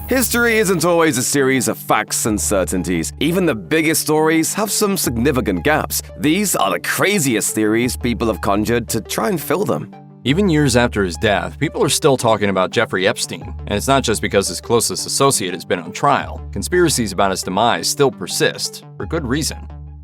History isn't always a series of facts and certainties. Even the biggest stories have some significant gaps. These are the craziest theories people have conjured to try and fill them. Even years after his death, people are still talking about Jeffrey Epstein, and it's not just because his closest associate has been on trial. Conspiracies about his demise still persist, for good reason.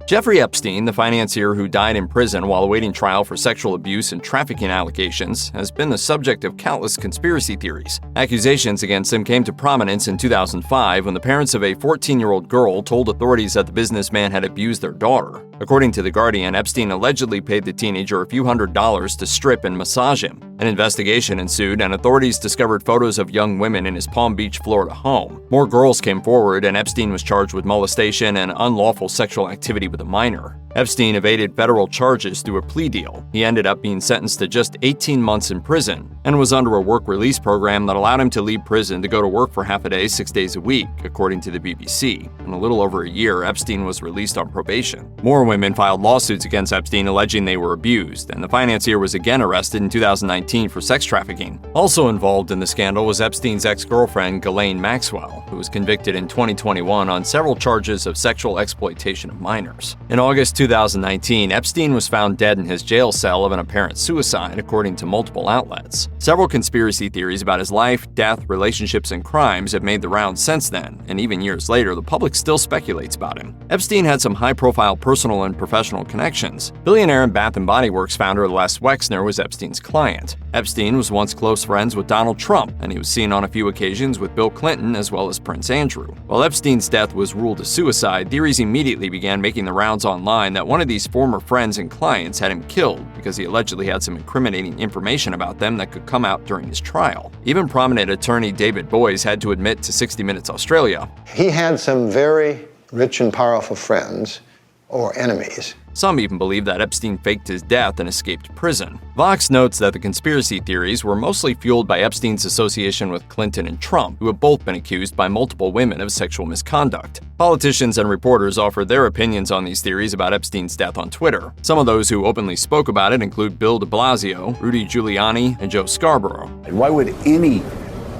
Jeffrey Epstein, the financier who died in prison while awaiting trial for sexual abuse and trafficking allegations, has been the subject of countless conspiracy theories. Accusations against him came to prominence in 2005 when the parents of a 14-year-old girl told authorities that the businessman had abused their daughter. According to The Guardian, Epstein allegedly paid the teenager a few $100s to strip and massage him. An investigation ensued, and authorities discovered photos of young women in his Palm Beach, Florida home. More girls came forward, and Epstein was charged with molestation and unlawful sexual activity with a minor. Epstein evaded federal charges through a plea deal. He ended up being sentenced to just 18 months in prison and was under a work release program that allowed him to leave prison to go to work for half a day, 6 days a week, according to the BBC. In a little over a year, Epstein was released on probation. More women filed lawsuits against Epstein alleging they were abused, and the financier was again arrested in 2019 for sex trafficking. Also involved in the scandal was Epstein's ex-girlfriend, Ghislaine Maxwell, who was convicted in 2021 on several charges of sexual exploitation of minors. In August 2019, Epstein was found dead in his jail cell of an apparent suicide, according to multiple outlets. Several conspiracy theories about his life, death, relationships, and crimes have made the rounds since then, and even years later, the public still speculates about him. Epstein had some high-profile personal and professional connections. Billionaire and Bath & Body Works founder Les Wexner was Epstein's client. Epstein was once close friends with Donald Trump, and he was seen on a few occasions with Bill Clinton as well as Prince Andrew. While Epstein's death was ruled a suicide, theories immediately began making the rounds online that one of these former friends and clients had him killed because he allegedly had some incriminating information about them that could come out during his trial. Even prominent attorney David Boies had to admit to 60 Minutes Australia, he had some very rich and powerful friends or enemies. Some even believe that Epstein faked his death and escaped prison. Vox notes that the conspiracy theories were mostly fueled by Epstein's association with Clinton and Trump, who have both been accused by multiple women of sexual misconduct. Politicians and reporters offered their opinions on these theories about Epstein's death on Twitter. Some of those who openly spoke about it include Bill de Blasio, Rudy Giuliani, and Joe Scarborough. Why would any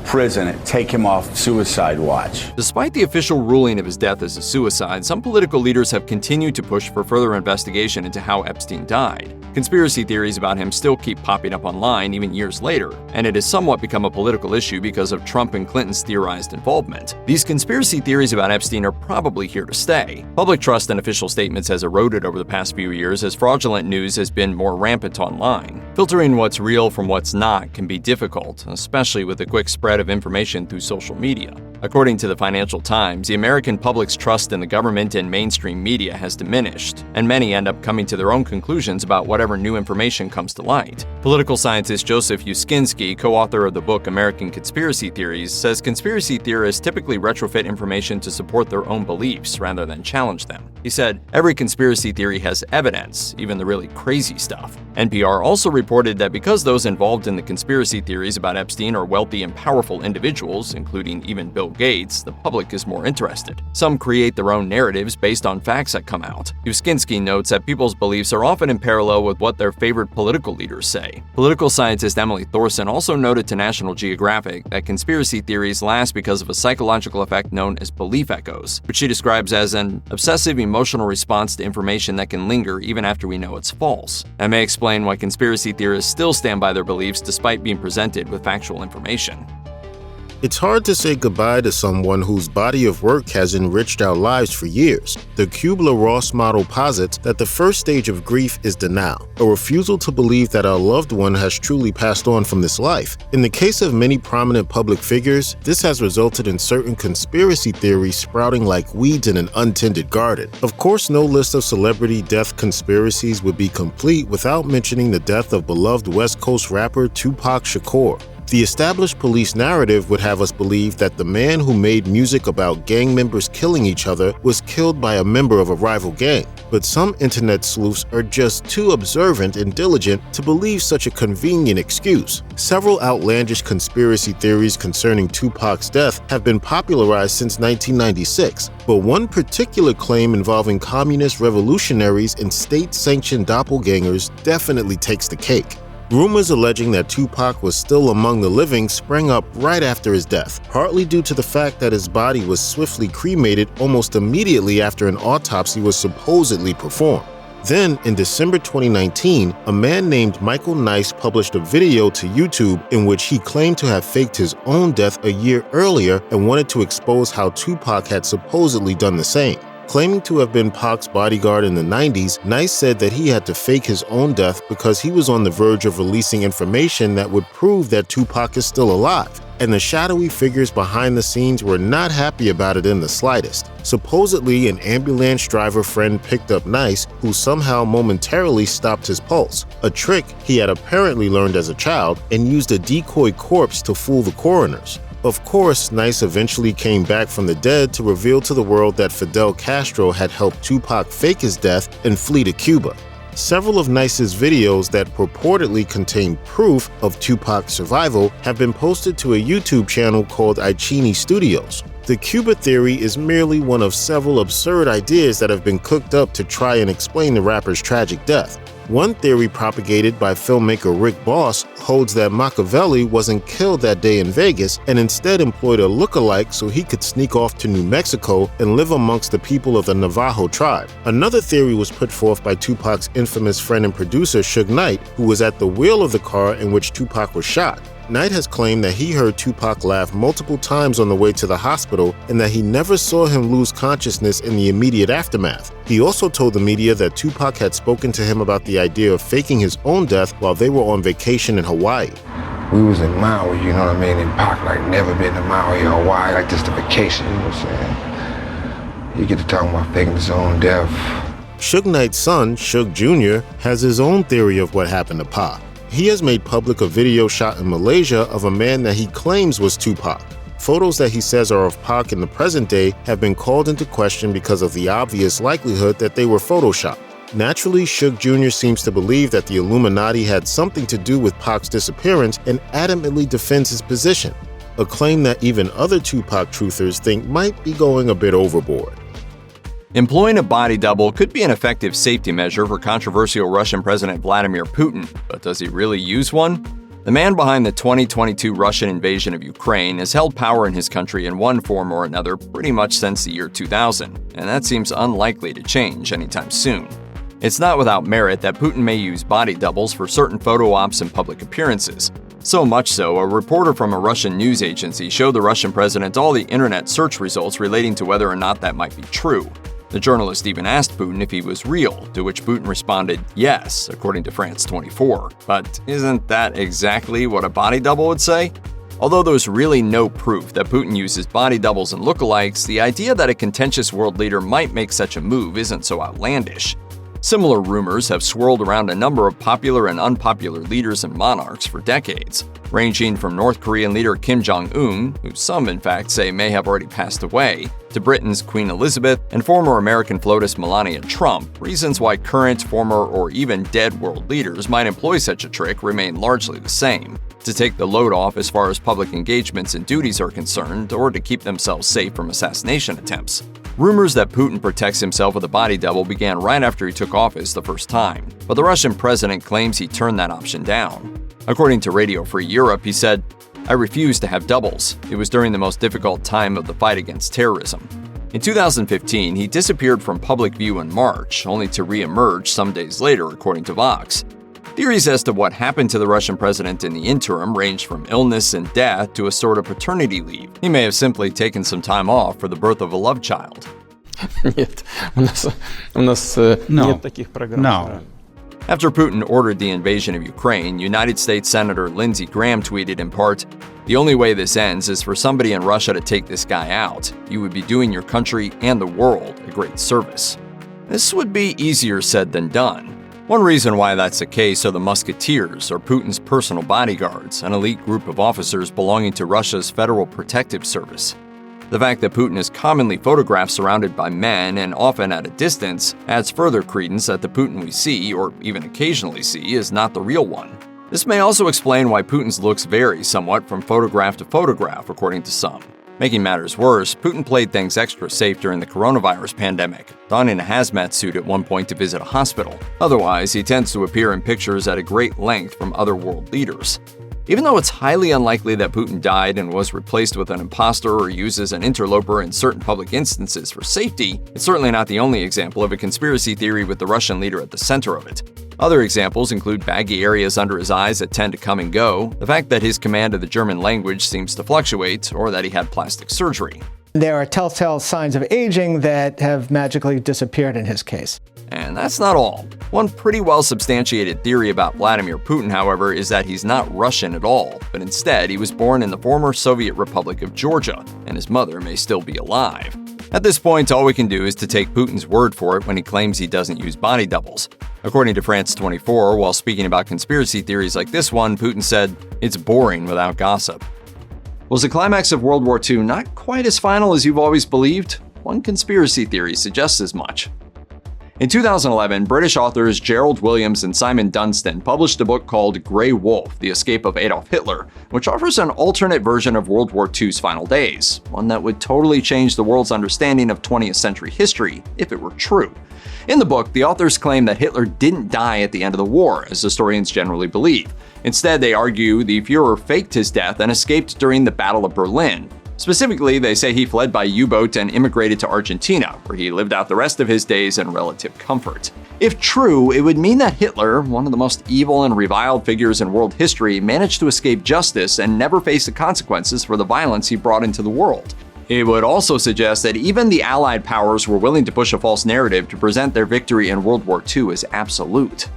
president take him off suicide watch? Despite the official ruling of his death as a suicide, some political leaders have continued to push for further investigation into how Epstein died. Conspiracy theories about him still keep popping up online even years later, and it has somewhat become a political issue because of Trump and Clinton's theorized involvement. These conspiracy theories about Epstein are probably here to stay. Public trust in official statements has eroded over the past few years as fraudulent news has been more rampant online. Filtering what's real from what's not can be difficult, especially with the quick spread of information through social media. According to the Financial Times, the American public's trust in the government and mainstream media has diminished, and many end up coming to their own conclusions about whatever new information comes to light. Political scientist Joseph Uscinski, co-author of the book American Conspiracy Theories, says conspiracy theorists typically retrofit information to support their own beliefs rather than challenge them. He said, "Every conspiracy theory has evidence, even the really crazy stuff." NPR also reported that because those involved in the conspiracy theories about Epstein are wealthy and powerful individuals, including even Bill Gates, the public is more interested. Some create their own narratives based on facts that come out. Uscinski notes that people's beliefs are often in parallel with what their favorite political leaders say. Political scientist Emily Thorson also noted to National Geographic that conspiracy theories last because of a psychological effect known as belief echoes, which she describes as an obsessive emotional response to information that can linger even after we know it's false. That may explain why conspiracy theorists still stand by their beliefs despite being presented with factual information. It's hard to say goodbye to someone whose body of work has enriched our lives for years. The Kubler-Ross model posits that the first stage of grief is denial, a refusal to believe that our loved one has truly passed on from this life. In the case of many prominent public figures, this has resulted in certain conspiracy theories sprouting like weeds in an untended garden. Of course, no list of celebrity death conspiracies would be complete without mentioning the death of beloved West Coast rapper Tupac Shakur. The established police narrative would have us believe that the man who made music about gang members killing each other was killed by a member of a rival gang. But some internet sleuths are just too observant and diligent to believe such a convenient excuse. Several outlandish conspiracy theories concerning Tupac's death have been popularized since 1996, but one particular claim involving communist revolutionaries and state-sanctioned doppelgangers definitely takes the cake. Rumors alleging that Tupac was still among the living sprang up right after his death, partly due to the fact that his body was swiftly cremated almost immediately after an autopsy was supposedly performed. Then, in December 2019, a man named Michael Nice published a video to YouTube in which he claimed to have faked his own death a year earlier and wanted to expose how Tupac had supposedly done the same. Claiming to have been Pac's bodyguard in the 90s, Nice said that he had to fake his own death because he was on the verge of releasing information that would prove that Tupac is still alive. And the shadowy figures behind the scenes were not happy about it in the slightest. Supposedly, an ambulance driver friend picked up Nice, who somehow momentarily stopped his pulse, a trick he had apparently learned as a child, and used a decoy corpse to fool the coroners. Of course, Nice eventually came back from the dead to reveal to the world that Fidel Castro had helped Tupac fake his death and flee to Cuba. Several of Nice's videos that purportedly contain proof of Tupac's survival have been posted to a YouTube channel called Ichini Studios. The Cuba theory is merely one of several absurd ideas that have been cooked up to try and explain the rapper's tragic death. One theory propagated by filmmaker Rick Boss holds that Machiavelli wasn't killed that day in Vegas and instead employed a look-alike so he could sneak off to New Mexico and live amongst the people of the Navajo tribe. Another theory was put forth by Tupac's infamous friend and producer Suge Knight, who was at the wheel of the car in which Tupac was shot. Knight has claimed that he heard Tupac laugh multiple times on the way to the hospital and that he never saw him lose consciousness in the immediate aftermath. He also told the media that Tupac had spoken to him about the idea of faking his own death while they were on vacation in Hawaii. We was in Maui, you know what I mean, and Pac like never been to Maui or Hawaii, like just a vacation, you know what I'm saying? You get to talking about faking his own death. Suge Knight's son, Suge Jr., has his own theory of what happened to Pac. He has made public a video shot in Malaysia of a man that he claims was Tupac. Photos that he says are of Pac in the present day have been called into question because of the obvious likelihood that they were photoshopped. Naturally, Suge Jr. seems to believe that the Illuminati had something to do with Pac's disappearance and adamantly defends his position, a claim that even other Tupac truthers think might be going a bit overboard. Employing a body double could be an effective safety measure for controversial Russian President Vladimir Putin, but does he really use one? The man behind the 2022 Russian invasion of Ukraine has held power in his country in one form or another pretty much since the year 2000, and that seems unlikely to change anytime soon. It's not without merit that Putin may use body doubles for certain photo ops and public appearances. So much so, a reporter from a Russian news agency showed the Russian president all the internet search results relating to whether or not that might be true. The journalist even asked Putin if he was real, to which Putin responded, yes, according to France 24. But isn't that exactly what a body double would say? Although there's really no proof that Putin uses body doubles and lookalikes, the idea that a contentious world leader might make such a move isn't so outlandish. Similar rumors have swirled around a number of popular and unpopular leaders and monarchs for decades, ranging from North Korean leader Kim Jong-un, who some in fact say may have already passed away, to Britain's Queen Elizabeth and former American flautist Melania Trump. Reasons why current, former, or even dead world leaders might employ such a trick remain largely the same: to take the load off as far as public engagements and duties are concerned, or to keep themselves safe from assassination attempts. Rumors that Putin protects himself with a body double began right after he took office the first time, but the Russian president claims he turned that option down. According to Radio Free Europe, he said, "I refuse to have doubles. It was during the most difficult time of the fight against terrorism." In 2015, he disappeared from public view in March, only to re-emerge some days later, according to Vox. Theories as to what happened to the Russian president in the interim ranged from illness and death to a sort of paternity leave. He may have simply taken some time off for the birth of a love child. Нет, у нас нет таких программ. No. After Putin ordered the invasion of Ukraine, United States Senator Lindsey Graham tweeted in part, "The only way this ends is for somebody in Russia to take this guy out. You would be doing your country and the world a great service." This would be easier said than done. One reason why that's the case are the Musketeers, or Putin's personal bodyguards, an elite group of officers belonging to Russia's Federal Protective Service. The fact that Putin is commonly photographed surrounded by men and often at a distance adds further credence that the Putin we see, or even occasionally see, is not the real one. This may also explain why Putin's looks vary somewhat from photograph to photograph, according to some. Making matters worse, Putin played things extra safe during the coronavirus pandemic, donning a hazmat suit at one point to visit a hospital. Otherwise, he tends to appear in pictures at a great length from other world leaders. Even though it's highly unlikely that Putin died and was replaced with an imposter or uses an interloper in certain public instances for safety, it's certainly not the only example of a conspiracy theory with the Russian leader at the center of it. Other examples include baggy areas under his eyes that tend to come and go, the fact that his command of the German language seems to fluctuate, or that he had plastic surgery. There are telltale signs of aging that have magically disappeared in his case. And that's not all. One pretty well-substantiated theory about Vladimir Putin, however, is that he's not Russian at all, but instead he was born in the former Soviet Republic of Georgia, and his mother may still be alive. At this point, all we can do is to take Putin's word for it when he claims he doesn't use body doubles. According to France 24, while speaking about conspiracy theories like this one, Putin said, "It's boring without gossip." Was the climax of World War II not quite as final as you've always believed? One conspiracy theory suggests as much. In 2011, British authors Gerald Williams and Simon Dunstan published a book called Grey Wolf: The Escape of Adolf Hitler, which offers an alternate version of World War II's final days, one that would totally change the world's understanding of 20th century history if it were true. In the book, the authors claim that Hitler didn't die at the end of the war, as historians generally believe. Instead, they argue the Führer faked his death and escaped during the Battle of Berlin. Specifically, they say he fled by U-boat and immigrated to Argentina, where he lived out the rest of his days in relative comfort. If true, it would mean that Hitler, one of the most evil and reviled figures in world history, managed to escape justice and never face the consequences for the violence he brought into the world. It would also suggest that even the Allied powers were willing to push a false narrative to present their victory in World War II as absolute.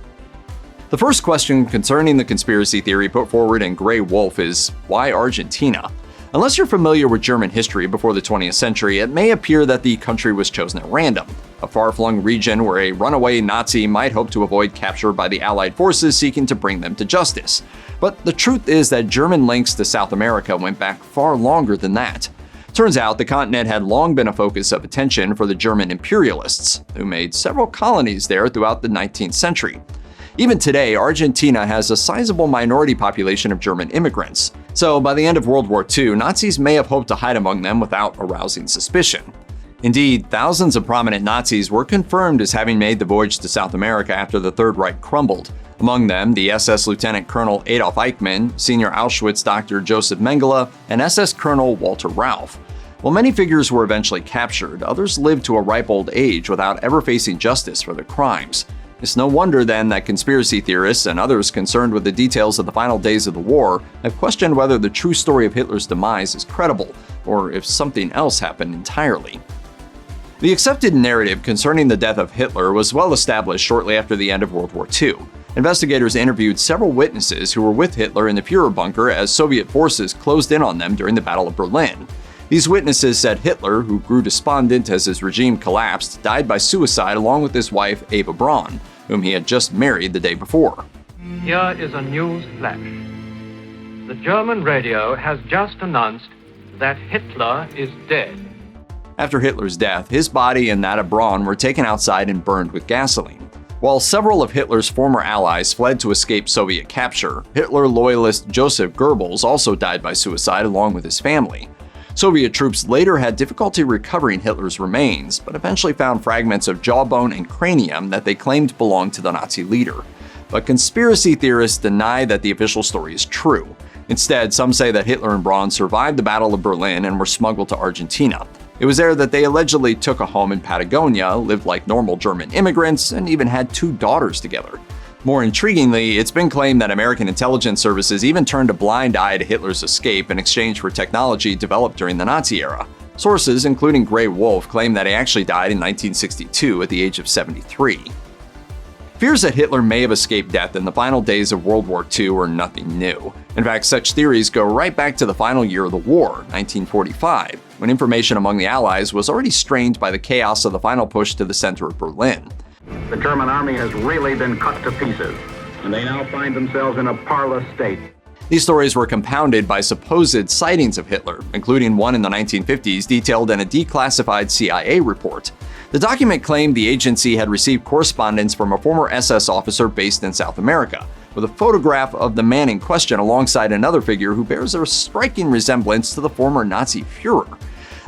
The first question concerning the conspiracy theory put forward in Grey Wolf is, why Argentina? Unless you're familiar with German history before the 20th century, it may appear that the country was chosen at random, a far-flung region where a runaway Nazi might hope to avoid capture by the Allied forces seeking to bring them to justice. But the truth is that German links to South America went back far longer than that. Turns out the continent had long been a focus of attention for the German imperialists, who made several colonies there throughout the 19th century. Even today, Argentina has a sizable minority population of German immigrants, so by the end of World War II, Nazis may have hoped to hide among them without arousing suspicion. Indeed, thousands of prominent Nazis were confirmed as having made the voyage to South America after the Third Reich crumbled. Among them, the SS Lieutenant Colonel Adolf Eichmann, Senior Auschwitz Dr. Joseph Mengele, and SS Colonel Walter Rauff. While many figures were eventually captured, others lived to a ripe old age without ever facing justice for their crimes. It's no wonder then that conspiracy theorists and others concerned with the details of the final days of the war have questioned whether the true story of Hitler's demise is credible, or if something else happened entirely. The accepted narrative concerning the death of Hitler was well established shortly after the end of World War II. Investigators interviewed several witnesses who were with Hitler in the Führer bunker as Soviet forces closed in on them during the Battle of Berlin. These witnesses said Hitler, who grew despondent as his regime collapsed, died by suicide along with his wife Eva Braun, whom he had just married the day before. Here is a news flash. The German radio has just announced that Hitler is dead. After Hitler's death, his body and that of Braun were taken outside and burned with gasoline. While several of Hitler's former allies fled to escape Soviet capture, Hitler loyalist Joseph Goebbels also died by suicide along with his family. Soviet troops later had difficulty recovering Hitler's remains, but eventually found fragments of jawbone and cranium that they claimed belonged to the Nazi leader. But conspiracy theorists deny that the official story is true. Instead, some say that Hitler and Braun survived the Battle of Berlin and were smuggled to Argentina. It was there that they allegedly took a home in Patagonia, lived like normal German immigrants, and even had 2 daughters together. More intriguingly, it's been claimed that American intelligence services even turned a blind eye to Hitler's escape in exchange for technology developed during the Nazi era. Sources, including Grey Wolf, claim that he actually died in 1962 at the age of 73. Fears that Hitler may have escaped death in the final days of World War II are nothing new. In fact, such theories go right back to the final year of the war, 1945, when information among the Allies was already strained by the chaos of the final push to the center of Berlin. The German army has really been cut to pieces, and they now find themselves in a parlous state. These stories were compounded by supposed sightings of Hitler, including one in the 1950s detailed in a declassified CIA report. The document claimed the agency had received correspondence from a former SS officer based in South America, with a photograph of the man in question alongside another figure who bears a striking resemblance to the former Nazi Führer.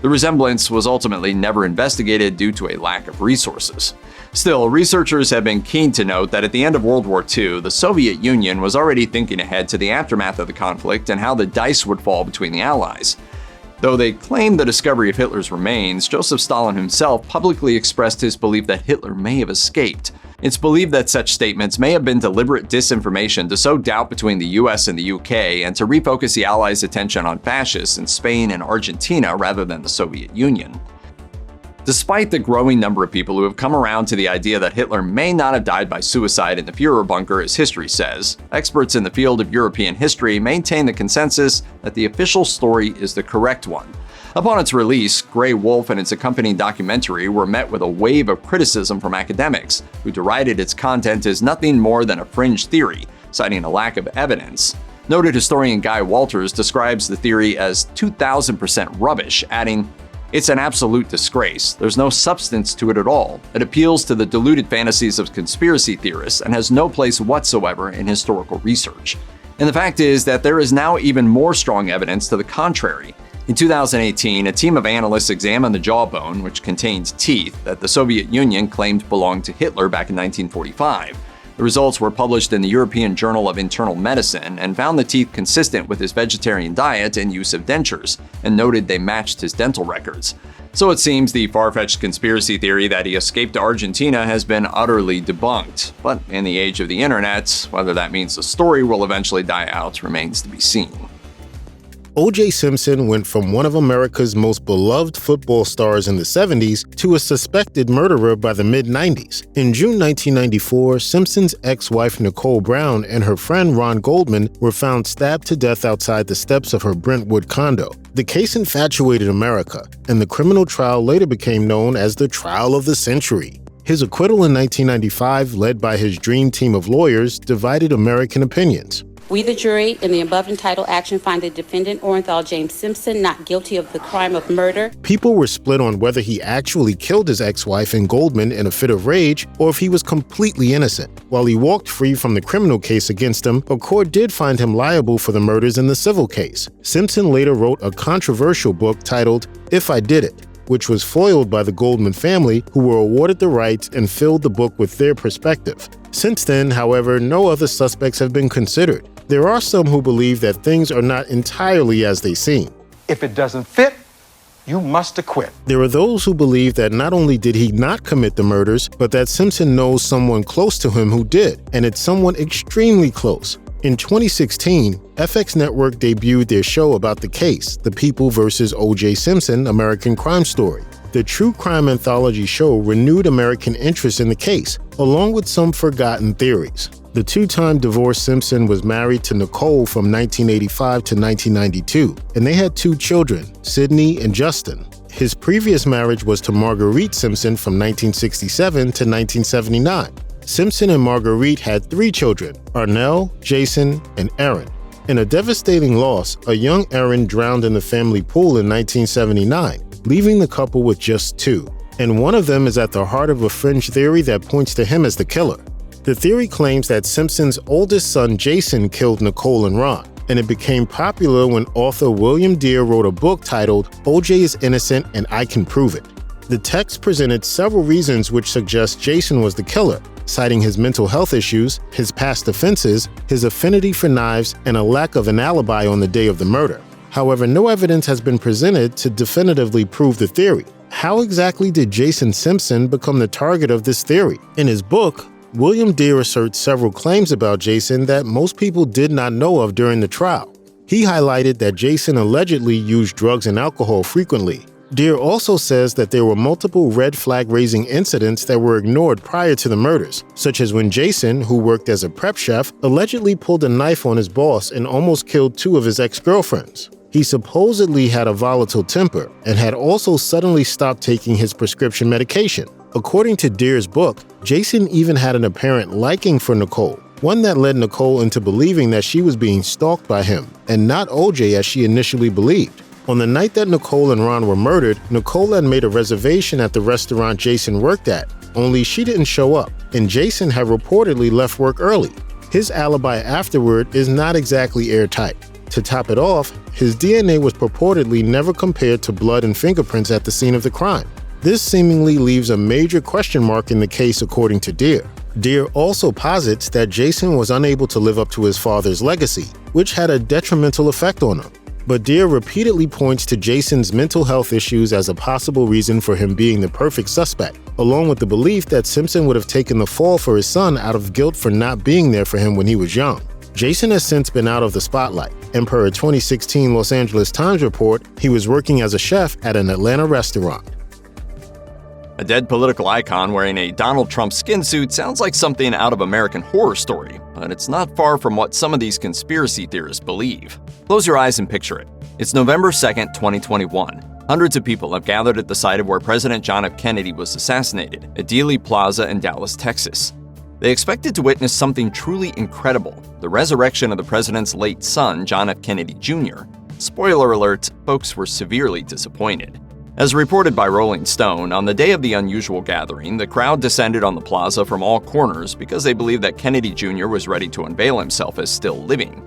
The resemblance was ultimately never investigated due to a lack of resources. Still, researchers have been keen to note that at the end of World War II, the Soviet Union was already thinking ahead to the aftermath of the conflict and how the dice would fall between the Allies. Though they claimed the discovery of Hitler's remains, Joseph Stalin himself publicly expressed his belief that Hitler may have escaped. It's believed that such statements may have been deliberate disinformation to sow doubt between the US and the UK and to refocus the Allies' attention on fascists in Spain and Argentina rather than the Soviet Union. Despite the growing number of people who have come around to the idea that Hitler may not have died by suicide in the Führer bunker as history says, experts in the field of European history maintain the consensus that the official story is the correct one. Upon its release, Grey Wolf and its accompanying documentary were met with a wave of criticism from academics, who derided its content as nothing more than a fringe theory, citing a lack of evidence. Noted historian Guy Walters describes the theory as 2,000% rubbish, adding, "It's an absolute disgrace. There's no substance to it at all. It appeals to the deluded fantasies of conspiracy theorists and has no place whatsoever in historical research." And the fact is that there is now even more strong evidence to the contrary. In 2018, a team of analysts examined the jawbone, which contains teeth, that the Soviet Union claimed belonged to Hitler back in 1945. The results were published in the European Journal of Internal Medicine and found the teeth consistent with his vegetarian diet and use of dentures, and noted they matched his dental records. So it seems the far-fetched conspiracy theory that he escaped to Argentina has been utterly debunked. But in the age of the internet, whether that means the story will eventually die out remains to be seen. O.J. Simpson went from one of America's most beloved football stars in the 70s to a suspected murderer by the mid-90s. In June 1994, Simpson's ex-wife Nicole Brown and her friend Ron Goldman were found stabbed to death outside the steps of her Brentwood condo. The case infatuated America, and the criminal trial later became known as the Trial of the Century. His acquittal in 1995, led by his dream team of lawyers, divided American opinions. We, the jury, in the above entitled action find the defendant, Orenthal James Simpson, not guilty of the crime of murder. People were split on whether he actually killed his ex-wife and Goldman in a fit of rage or if he was completely innocent. While he walked free from the criminal case against him, a court did find him liable for the murders in the civil case. Simpson later wrote a controversial book titled If I Did It, which was foiled by the Goldman family, who were awarded the rights and filled the book with their perspective. Since then, however, no other suspects have been considered. There are some who believe that things are not entirely as they seem. If it doesn't fit, you must acquit. There are those who believe that not only did he not commit the murders, but that Simpson knows someone close to him who did, and it's someone extremely close. In 2016, FX Network debuted their show about the case, The People vs. O.J. Simpson: American Crime Story. The true crime anthology show renewed American interest in the case, along with some forgotten theories. The two-time divorced Simpson was married to Nicole from 1985 to 1992, and they had 2 children, Sydney and Justin. His previous marriage was to Marguerite Simpson from 1967 to 1979. Simpson and Marguerite had 3 children, Arnell, Jason, and Aaron. In a devastating loss, a young Aaron drowned in the family pool in 1979, leaving the couple with just 2. And one of them is at the heart of a fringe theory that points to him as the killer. The theory claims that Simpson's oldest son Jason killed Nicole and Ron, and it became popular when author William Deere wrote a book titled O.J. is Innocent and I Can Prove It. The text presented several reasons which suggest Jason was the killer, citing his mental health issues, his past offenses, his affinity for knives, and a lack of an alibi on the day of the murder. However, no evidence has been presented to definitively prove the theory. How exactly did Jason Simpson become the target of this theory? In his book, William Deere asserts several claims about Jason that most people did not know of during the trial. He highlighted that Jason allegedly used drugs and alcohol frequently. Deere also says that there were multiple red flag-raising incidents that were ignored prior to the murders, such as when Jason, who worked as a prep chef, allegedly pulled a knife on his boss and almost killed 2 of his ex-girlfriends. He supposedly had a volatile temper and had also suddenly stopped taking his prescription medication. According to Deere's book, Jason even had an apparent liking for Nicole, one that led Nicole into believing that she was being stalked by him, and not O.J. as she initially believed. On the night that Nicole and Ron were murdered, Nicole had made a reservation at the restaurant Jason worked at, only she didn't show up, and Jason had reportedly left work early. His alibi afterward is not exactly airtight. To top it off, his DNA was purportedly never compared to blood and fingerprints at the scene of the crime. This seemingly leaves a major question mark in the case according to Deer. Deer also posits that Jason was unable to live up to his father's legacy, which had a detrimental effect on him. But Deer repeatedly points to Jason's mental health issues as a possible reason for him being the perfect suspect, along with the belief that Simpson would have taken the fall for his son out of guilt for not being there for him when he was young. Jason has since been out of the spotlight, and per a 2016 Los Angeles Times report, he was working as a chef at an Atlanta restaurant. A dead political icon wearing a Donald Trump skin suit sounds like something out of American Horror Story, but it's not far from what some of these conspiracy theorists believe. Close your eyes and picture it. It's November 2nd, 2021. Hundreds of people have gathered at the site of where President John F. Kennedy was assassinated, at Dealey Plaza in Dallas, Texas. They expected to witness something truly incredible, the resurrection of the president's late son, John F. Kennedy Jr. Spoiler alert, folks were severely disappointed. As reported by Rolling Stone, on the day of the unusual gathering, the crowd descended on the plaza from all corners because they believed that Kennedy Jr. was ready to unveil himself as still living.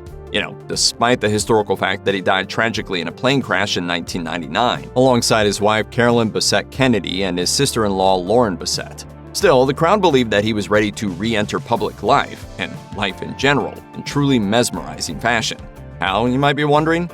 Despite the historical fact that he died tragically in a plane crash in 1999, alongside his wife Carolyn Bessette Kennedy and his sister-in-law Lauren Bessette. Still, the crowd believed that he was ready to re-enter public life, and life in general, in truly mesmerizing fashion. How, you might be wondering?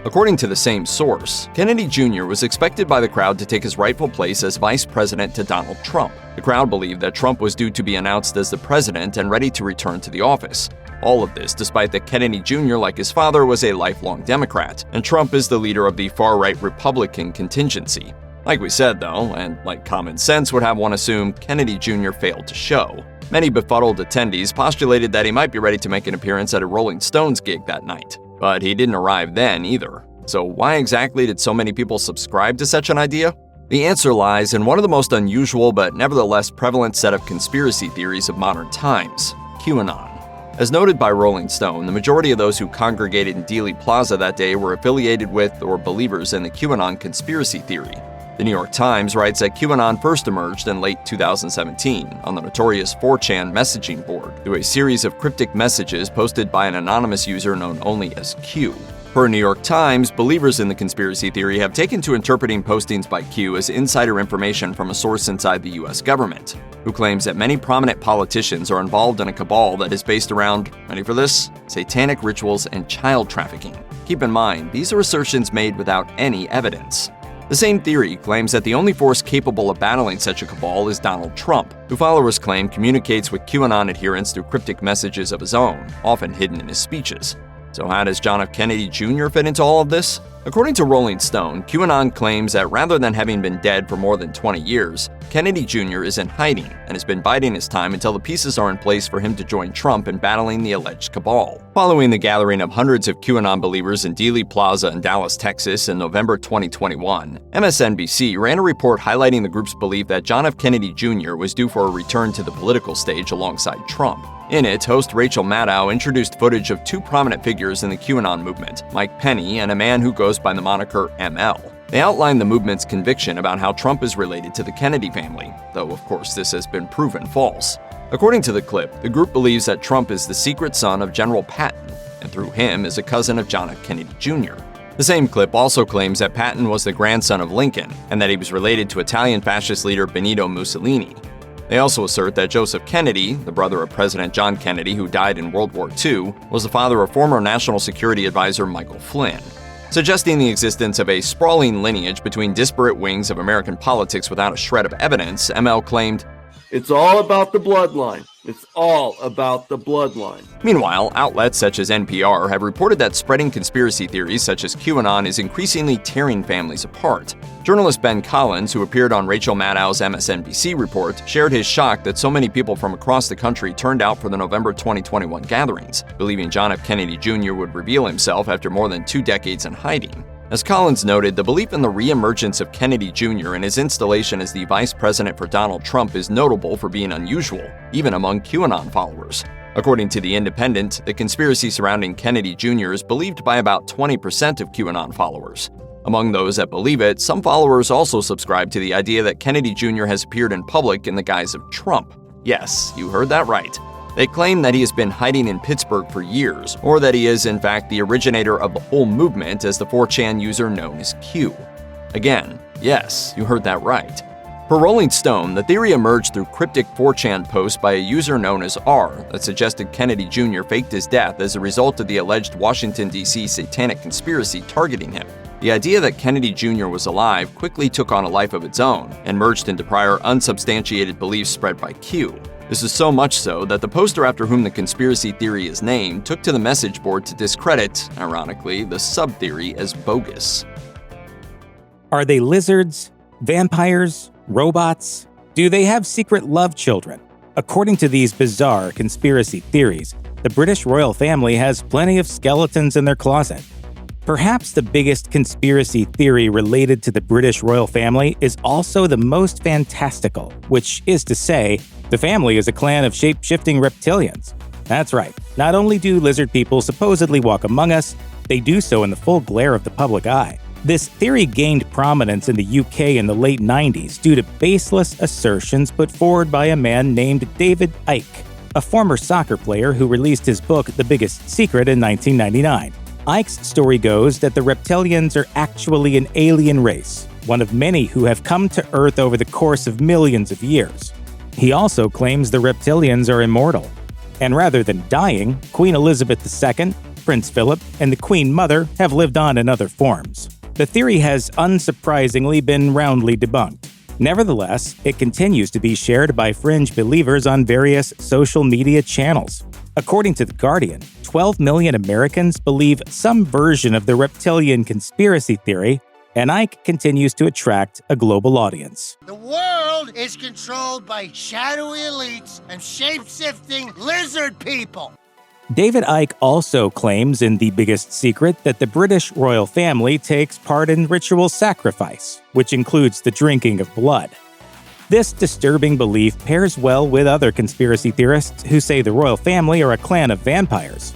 According to the same source, Kennedy Jr. was expected by the crowd to take his rightful place as vice president to Donald Trump. The crowd believed that Trump was due to be announced as the president and ready to return to the office. All of this despite that Kennedy Jr., like his father, was a lifelong Democrat, and Trump is the leader of the far-right Republican contingency. Like we said, though, and like common sense would have one assume, Kennedy Jr. failed to show. Many befuddled attendees postulated that he might be ready to make an appearance at a Rolling Stones gig that night. But he didn't arrive then either. So why exactly did so many people subscribe to such an idea? The answer lies in one of the most unusual but nevertheless prevalent set of conspiracy theories of modern times, QAnon. As noted by Rolling Stone, the majority of those who congregated in Dealey Plaza that day were affiliated with or believers in the QAnon conspiracy theory. The New York Times writes that QAnon first emerged in late 2017 on the notorious 4chan messaging board through a series of cryptic messages posted by an anonymous user known only as Q. Per New York Times, believers in the conspiracy theory have taken to interpreting postings by Q as insider information from a source inside the U.S. government, who claims that many prominent politicians are involved in a cabal that is based around, ready for this, satanic rituals and child trafficking. Keep in mind, these are assertions made without any evidence. The same theory claims that the only force capable of battling such a cabal is Donald Trump, who followers claim communicates with QAnon adherents through cryptic messages of his own, often hidden in his speeches. So how does John F. Kennedy Jr. fit into all of this? According to Rolling Stone, QAnon claims that rather than having been dead for more than 20 years, Kennedy Jr. is in hiding and has been biding his time until the pieces are in place for him to join Trump in battling the alleged cabal. Following the gathering of hundreds of QAnon believers in Dealey Plaza in Dallas, Texas in November 2021, MSNBC ran a report highlighting the group's belief that John F. Kennedy Jr. was due for a return to the political stage alongside Trump. In it, host Rachel Maddow introduced footage of two prominent figures in the QAnon movement, Mike Penney and a man who goes by the moniker ML. They outlined the movement's conviction about how Trump is related to the Kennedy family, though of course this has been proven false. According to the clip, the group believes that Trump is the secret son of General Patton, and through him is a cousin of John F. Kennedy Jr. The same clip also claims that Patton was the grandson of Lincoln, and that he was related to Italian fascist leader Benito Mussolini. They also assert that Joseph Kennedy, the brother of President John Kennedy who died in World War II, was the father of former National Security Advisor Michael Flynn, suggesting the existence of a sprawling lineage between disparate wings of American politics without a shred of evidence. ML claimed, "It's all about the bloodline. It's all about the bloodline." Meanwhile, outlets such as NPR have reported that spreading conspiracy theories such as QAnon is increasingly tearing families apart. Journalist Ben Collins, who appeared on Rachel Maddow's MSNBC report, shared his shock that so many people from across the country turned out for the November 2021 gatherings, believing John F. Kennedy Jr. would reveal himself after more than 2 decades in hiding. As Collins noted, the belief in the re-emergence of Kennedy Jr. and his installation as the vice president for Donald Trump is notable for being unusual, even among QAnon followers. According to The Independent, the conspiracy surrounding Kennedy Jr. is believed by about 20% of QAnon followers. Among those that believe it, some followers also subscribe to the idea that Kennedy Jr. has appeared in public in the guise of Trump. Yes, you heard that right. They claim that he has been hiding in Pittsburgh for years, or that he is, in fact, the originator of the whole movement as the 4chan user known as Q. Again, yes, you heard that right. Per Rolling Stone, the theory emerged through cryptic 4chan posts by a user known as R that suggested Kennedy Jr. faked his death as a result of the alleged Washington, D.C. satanic conspiracy targeting him. The idea that Kennedy Jr. was alive quickly took on a life of its own and merged into prior unsubstantiated beliefs spread by Q. This is so much so that the poster after whom the conspiracy theory is named took to the message board to discredit, ironically, the sub-theory as bogus. Are they lizards? Vampires? Robots? Do they have secret love children? According to these bizarre conspiracy theories, the British royal family has plenty of skeletons in their closet. Perhaps the biggest conspiracy theory related to the British royal family is also the most fantastical, which is to say, the family is a clan of shape-shifting reptilians. That's right, not only do lizard people supposedly walk among us, they do so in the full glare of the public eye. This theory gained prominence in the UK in the late 90s due to baseless assertions put forward by a man named David Icke, a former soccer player who released his book The Biggest Secret in 1999. Icke's story goes that the reptilians are actually an alien race, one of many who have come to Earth over the course of millions of years. He also claims the reptilians are immortal. And rather than dying, Queen Elizabeth II, Prince Philip, and the Queen Mother have lived on in other forms. The theory has unsurprisingly been roundly debunked. Nevertheless, it continues to be shared by fringe believers on various social media channels. According to The Guardian, 12 million Americans believe some version of the reptilian conspiracy theory, and Icke continues to attract a global audience. The world is controlled by shadowy elites and shape-shifting lizard people. David Icke also claims in The Biggest Secret that the British royal family takes part in ritual sacrifice, which includes the drinking of blood. This disturbing belief pairs well with other conspiracy theorists who say the royal family are a clan of vampires.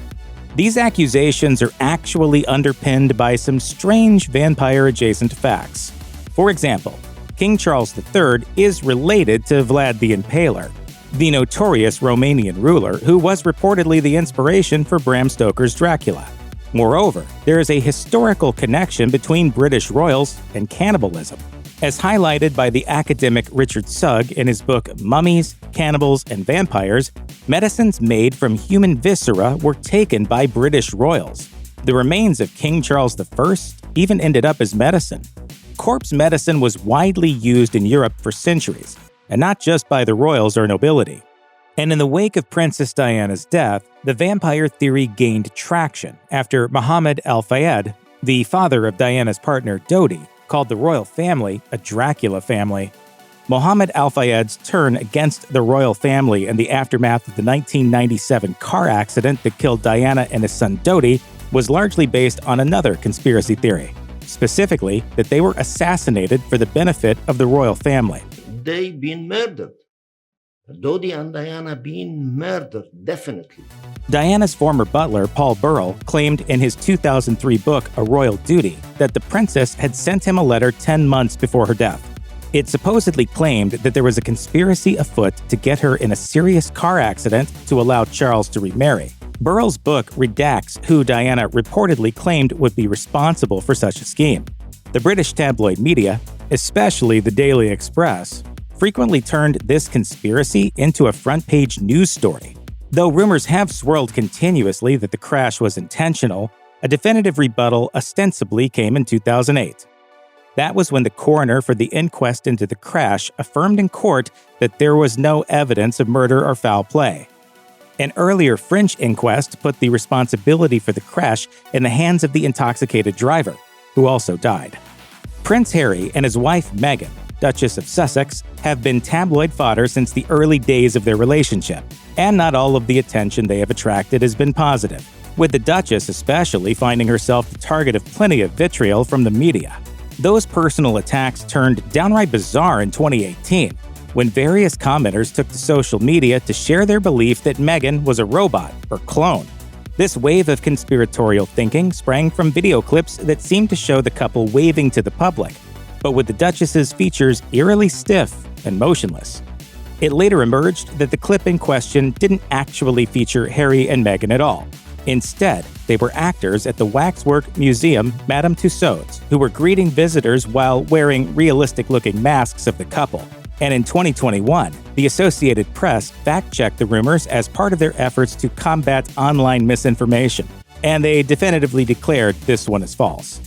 These accusations are actually underpinned by some strange vampire-adjacent facts. For example, King Charles III is related to Vlad the Impaler, the notorious Romanian ruler who was reportedly the inspiration for Bram Stoker's Dracula. Moreover, there is a historical connection between British royals and cannibalism, as highlighted by the academic Richard Sugg in his book Mummies, Cannibals, and Vampires. Medicines made from human viscera were taken by British royals. The remains of King Charles I even ended up as medicine. Corpse medicine was widely used in Europe for centuries, and not just by the royals or nobility. And in the wake of Princess Diana's death, the vampire theory gained traction after Mohammed Al-Fayed, the father of Diana's partner Dodi, called the royal family a Dracula family. Mohammed Al-Fayed's turn against the royal family in the aftermath of the 1997 car accident that killed Diana and his son Dodi was largely based on another conspiracy theory, specifically that they were assassinated for the benefit of the royal family. They been murdered. Dodi and Diana being murdered, definitely. Diana's former butler, Paul Burrell, claimed in his 2003 book, A Royal Duty, that the princess had sent him a letter 10 months before her death. It supposedly claimed that there was a conspiracy afoot to get her in a serious car accident to allow Charles to remarry. Burrell's book redacts who Diana reportedly claimed would be responsible for such a scheme. The British tabloid media, especially the Daily Express, frequently turned this conspiracy into a front-page news story. Though rumors have swirled continuously that the crash was intentional, a definitive rebuttal ostensibly came in 2008. That was when the coroner for the inquest into the crash affirmed in court that there was no evidence of murder or foul play. An earlier French inquest put the responsibility for the crash in the hands of the intoxicated driver, who also died. Prince Harry and his wife Meghan, Duchess of Sussex, have been tabloid fodder since the early days of their relationship, and not all of the attention they have attracted has been positive, with the Duchess especially finding herself the target of plenty of vitriol from the media. Those personal attacks turned downright bizarre in 2018, when various commenters took to social media to share their belief that Meghan was a robot or clone. This wave of conspiratorial thinking sprang from video clips that seemed to show the couple waving to the public, but with the Duchess's features eerily stiff and motionless. It later emerged that the clip in question didn't actually feature Harry and Meghan at all. Instead, they were actors at the waxwork museum Madame Tussauds who were greeting visitors while wearing realistic-looking masks of the couple. And in 2021, the Associated Press fact-checked the rumors as part of their efforts to combat online misinformation, and they definitively declared this one as false.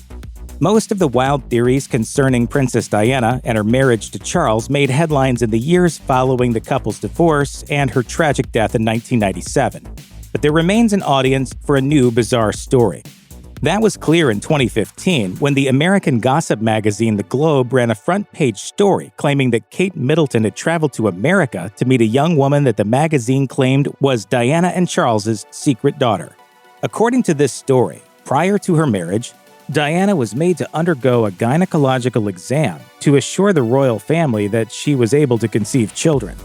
Most of the wild theories concerning Princess Diana and her marriage to Charles made headlines in the years following the couple's divorce and her tragic death in 1997. But there remains an audience for a new bizarre story. That was clear in 2015 when the American gossip magazine The Globe ran a front-page story claiming that Kate Middleton had traveled to America to meet a young woman that the magazine claimed was Diana and Charles's secret daughter. According to this story, prior to her marriage, Diana was made to undergo a gynecological exam to assure the royal family that she was able to conceive children.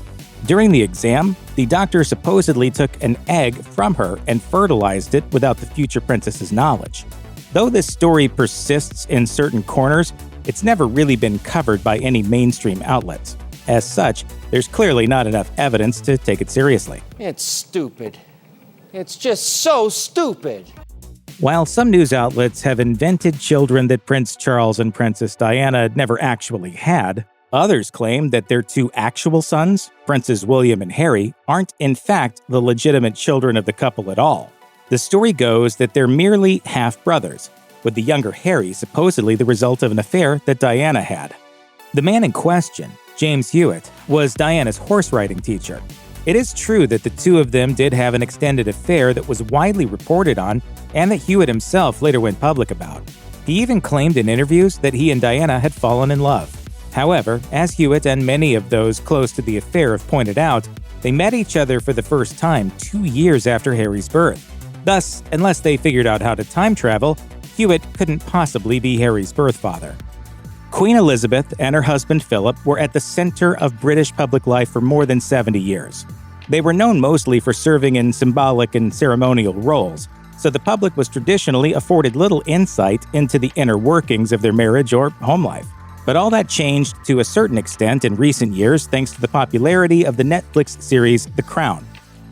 During the exam, the doctor supposedly took an egg from her and fertilized it without the future princess's knowledge. Though this story persists in certain corners, it's never really been covered by any mainstream outlets. As such, there's clearly not enough evidence to take it seriously. It's stupid. It's just so stupid. While some news outlets have invented children that Prince Charles and Princess Diana never actually had, others claim that their two actual sons, Princes William and Harry, aren't in fact the legitimate children of the couple at all. The story goes that they're merely half-brothers, with the younger Harry supposedly the result of an affair that Diana had. The man in question, James Hewitt, was Diana's horse riding teacher. It is true that the two of them did have an extended affair that was widely reported on and that Hewitt himself later went public about. He even claimed in interviews that he and Diana had fallen in love. However, as Hewitt and many of those close to the affair have pointed out, they met each other for the first time 2 years after Harry's birth. Thus, unless they figured out how to time travel, Hewitt couldn't possibly be Harry's birth father. Queen Elizabeth and her husband Philip were at the center of British public life for more than 70 years. They were known mostly for serving in symbolic and ceremonial roles, so the public was traditionally afforded little insight into the inner workings of their marriage or home life. But all that changed to a certain extent in recent years thanks to the popularity of the Netflix series The Crown.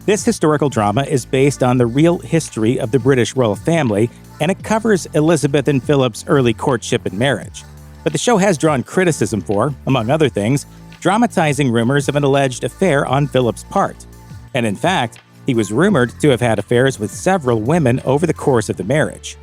This historical drama is based on the real history of the British royal family, and it covers Elizabeth and Philip's early courtship and marriage. But the show has drawn criticism for, among other things, dramatizing rumors of an alleged affair on Philip's part. And in fact, he was rumored to have had affairs with several women over the course of the marriage.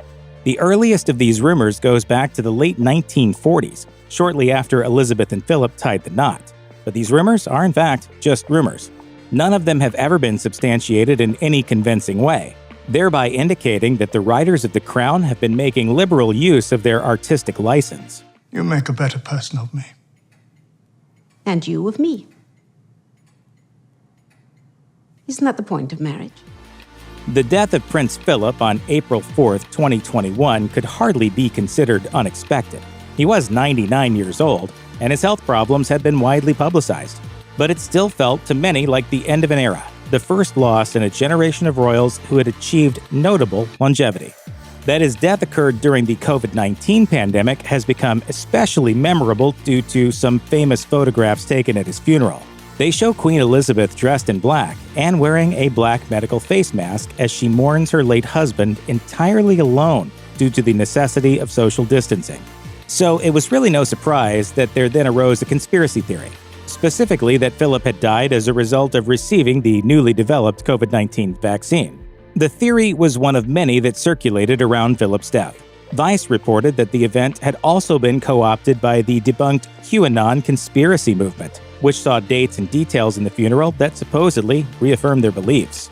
The earliest of these rumors goes back to the late 1940s, shortly after Elizabeth and Philip tied the knot. But these rumors are in fact just rumors. None of them have ever been substantiated in any convincing way, thereby indicating that the writers of The Crown have been making liberal use of their artistic license. You make a better person of me. And you of me. Isn't that the point of marriage? The death of Prince Philip on April 4, 2021 could hardly be considered unexpected. He was 99 years old, and his health problems had been widely publicized. But it still felt to many like the end of an era, the first loss in a generation of royals who had achieved notable longevity. That his death occurred during the COVID-19 pandemic has become especially memorable due to some famous photographs taken at his funeral. They show Queen Elizabeth dressed in black and wearing a black medical face mask as she mourns her late husband entirely alone due to the necessity of social distancing. So it was really no surprise that there then arose a conspiracy theory, specifically that Philip had died as a result of receiving the newly developed COVID-19 vaccine. The theory was one of many that circulated around Philip's death. Vice reported that the event had also been co-opted by the debunked QAnon conspiracy movement, which saw dates and details in the funeral that supposedly reaffirmed their beliefs.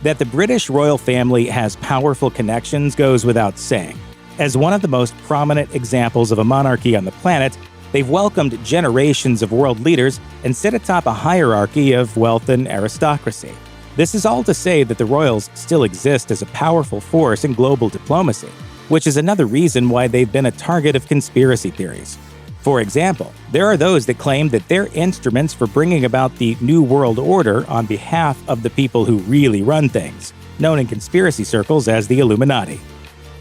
That the British royal family has powerful connections goes without saying. As one of the most prominent examples of a monarchy on the planet, they've welcomed generations of world leaders and sit atop a hierarchy of wealth and aristocracy. This is all to say that the royals still exist as a powerful force in global diplomacy, which is another reason why they've been a target of conspiracy theories. For example, there are those that claim that they're instruments for bringing about the New World Order on behalf of the people who really run things, known in conspiracy circles as the Illuminati.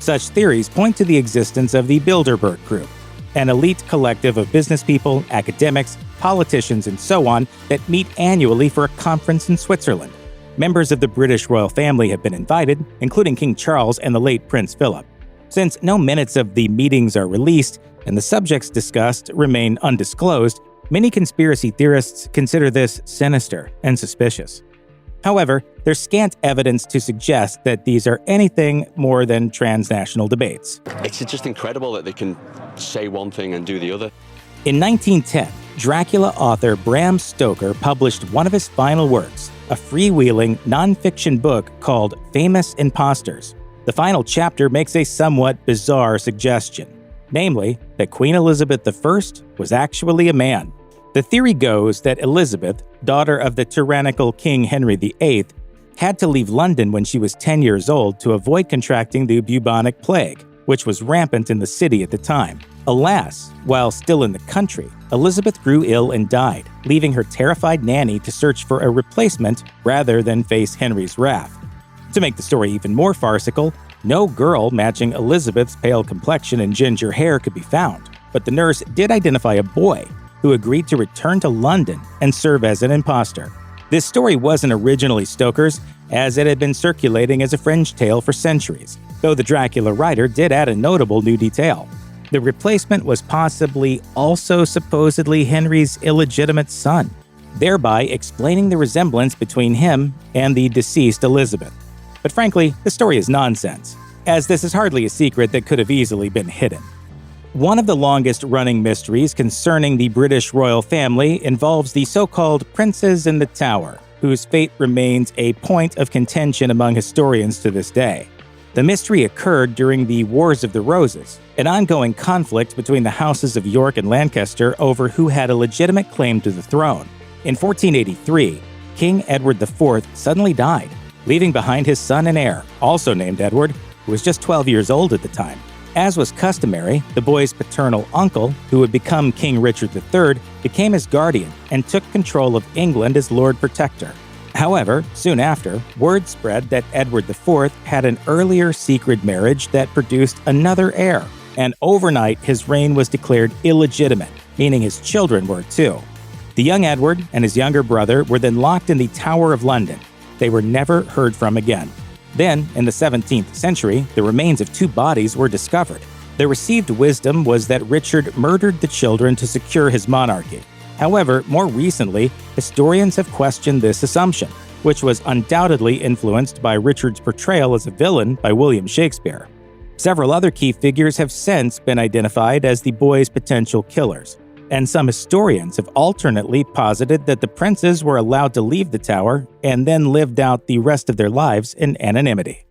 Such theories point to the existence of the Bilderberg Group, an elite collective of business people, academics, politicians, and so on that meet annually for a conference in Switzerland. Members of the British royal family have been invited, including King Charles and the late Prince Philip. Since no minutes of the meetings are released and the subjects discussed remain undisclosed, many conspiracy theorists consider this sinister and suspicious. However, there's scant evidence to suggest that these are anything more than transnational debates. It's just incredible that they can say one thing and do the other. In 1910, Dracula author Bram Stoker published one of his final works, a freewheeling, non-fiction book called Famous Impostors. The final chapter makes a somewhat bizarre suggestion, namely that Queen Elizabeth I was actually a man. The theory goes that Elizabeth, daughter of the tyrannical King Henry VIII, had to leave London when she was 10 years old to avoid contracting the bubonic plague, which was rampant in the city at the time. Alas, while still in the country, Elizabeth grew ill and died, leaving her terrified nanny to search for a replacement rather than face Henry's wrath. To make the story even more farcical, no girl matching Elizabeth's pale complexion and ginger hair could be found, but the nurse did identify a boy who agreed to return to London and serve as an imposter. This story wasn't originally Stoker's, as it had been circulating as a fringe tale for centuries, though the Dracula writer did add a notable new detail. The replacement was possibly also supposedly Henry's illegitimate son, thereby explaining the resemblance between him and the deceased Elizabeth. But frankly, the story is nonsense, as this is hardly a secret that could have easily been hidden. One of the longest-running mysteries concerning the British royal family involves the so-called princes in the Tower, whose fate remains a point of contention among historians to this day. The mystery occurred during the Wars of the Roses, an ongoing conflict between the houses of York and Lancaster over who had a legitimate claim to the throne. In 1483, King Edward IV suddenly died, leaving behind his son and heir, also named Edward, who was just 12 years old at the time. As was customary, the boy's paternal uncle, who would become King Richard III, became his guardian and took control of England as Lord Protector. However, soon after, word spread that Edward IV had an earlier secret marriage that produced another heir, and overnight his reign was declared illegitimate, meaning his children were too. The young Edward and his younger brother were then locked in the Tower of London. They were never heard from again. Then, in the 17th century, the remains of two bodies were discovered. The received wisdom was that Richard murdered the children to secure his monarchy. However, more recently, historians have questioned this assumption, which was undoubtedly influenced by Richard's portrayal as a villain by William Shakespeare. Several other key figures have since been identified as the boy's potential killers, and some historians have alternately posited that the princes were allowed to leave the tower and then lived out the rest of their lives in anonymity.